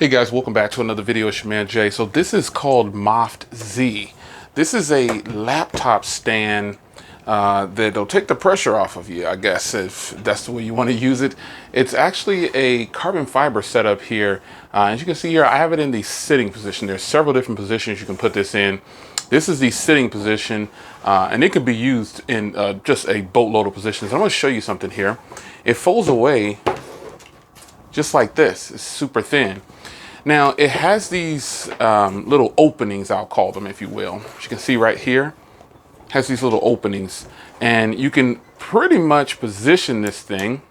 Hey guys, welcome back to another video. It's your man Jay. So this is called MOFT Z. This is a laptop stand that'll take the pressure off of you, I guess, if that's the way you want to use it. It's actually a carbon fiber setup here. As you can see here, I have it in the sitting position. There's several different positions you can put this in. This is the sitting position, and it can be used in just a boatload of positions. I'm going to show you something here. It folds away just like this. It's super thin. Now it has these little openings, I'll call them, if you will. As you can see right here, has these little openings, and you can pretty much position this thing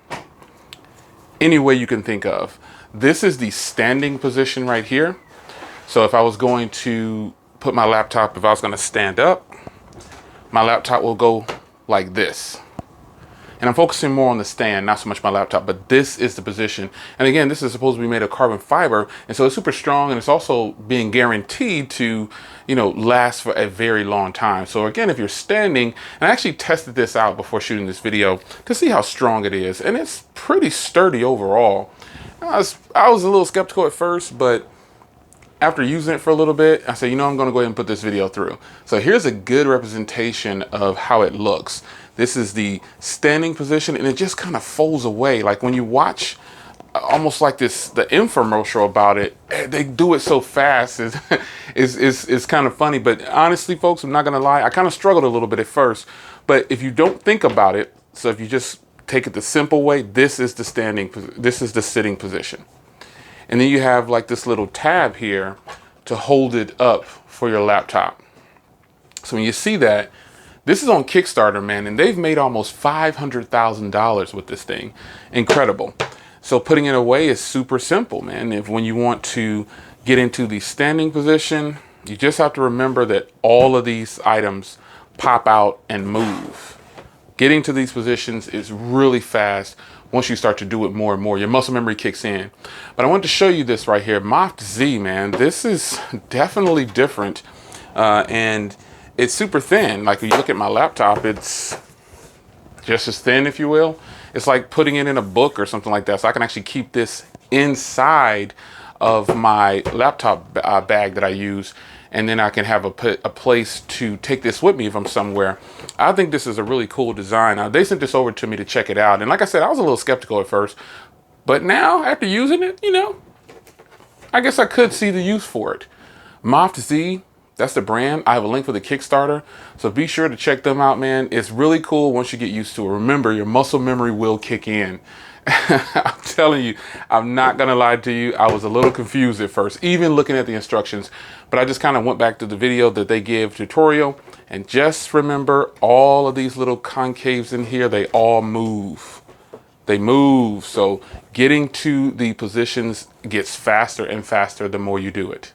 any way you can think of. This is the standing position right here. So if I was going to put my laptop, if I was going to stand up, my laptop will go like this. And I'm focusing more on the stand, not so much my laptop, but this is the position. And again, this is supposed to be made of carbon fiber, and so it's super strong, and it's also being guaranteed to, last for a very long time. So again, if you're standing, and I actually tested this out before shooting this video to see how strong it is, and it's pretty sturdy overall. I was a little skeptical at first, but after using it for a little bit, I said, I'm going to go ahead and put this video through. So here's a good representation of how it looks. This is the standing position, and it just kind of folds away. Like when you watch almost like the infomercial about it, they do it so fast. It's kind of funny. But honestly, folks, I'm not going to lie. I kind of struggled a little bit at first. But if you don't think about it, so if you just take it the simple way, this is the sitting position. And then you have like this little tab here to hold it up for your laptop. So when you see that, this is on Kickstarter, man, and they've made almost $500,000 with this thing. Incredible. So putting it away is super simple, man. When you want to get into the standing position, you just have to remember that all of these items pop out and move. Getting to these positions is really fast. Once you start to do it more and more, your muscle memory kicks in. But I wanted to show you this right here, MOFT Z, man. This is definitely different, and it's super thin. Like when you look at my laptop, it's just as thin, if you will. It's like putting it in a book or something like that. So I can actually keep this inside of my laptop bag that I use, and then I can have a place to take this with me if I'm somewhere. I think this is a really cool design. Now, they sent this over to me to check it out. And like I said, I was a little skeptical at first, but now after using it, I guess I could see the use for it. MOFT Z, that's the brand. I have a link for the Kickstarter, so be sure to check them out, man. It's really cool once you get used to it. Remember, your muscle memory will kick in. I'm telling you, I'm not gonna lie to you. I was a little confused at first, even looking at the instructions, but I just kind of went back to the video that they give tutorial, and just remember all of these little concaves in here, they all move. They move, so getting to the positions gets faster and faster the more you do it.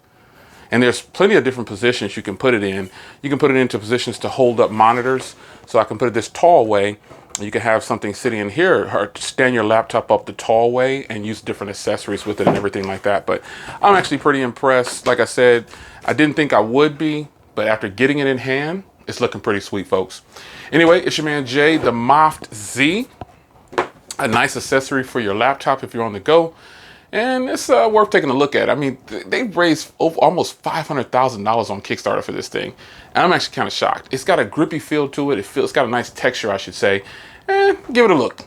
And there's plenty of different positions you can put it in. You can put it into positions to hold up monitors. So I can put it this tall way. You can have something sitting in here, or stand your laptop up the tall way and use different accessories with it and everything like that. But I'm actually pretty impressed. Like I said, I didn't think I would be, but after getting it in hand, it's looking pretty sweet, folks. Anyway, it's your man Jay, the MOFT Z. A nice accessory for your laptop if you're on the go. And it's worth taking a look at. I mean, they've raised almost $500,000 on Kickstarter for this thing. And I'm actually kind of shocked. It's got a grippy feel to it. It's got a nice texture, I should say. And give it a look.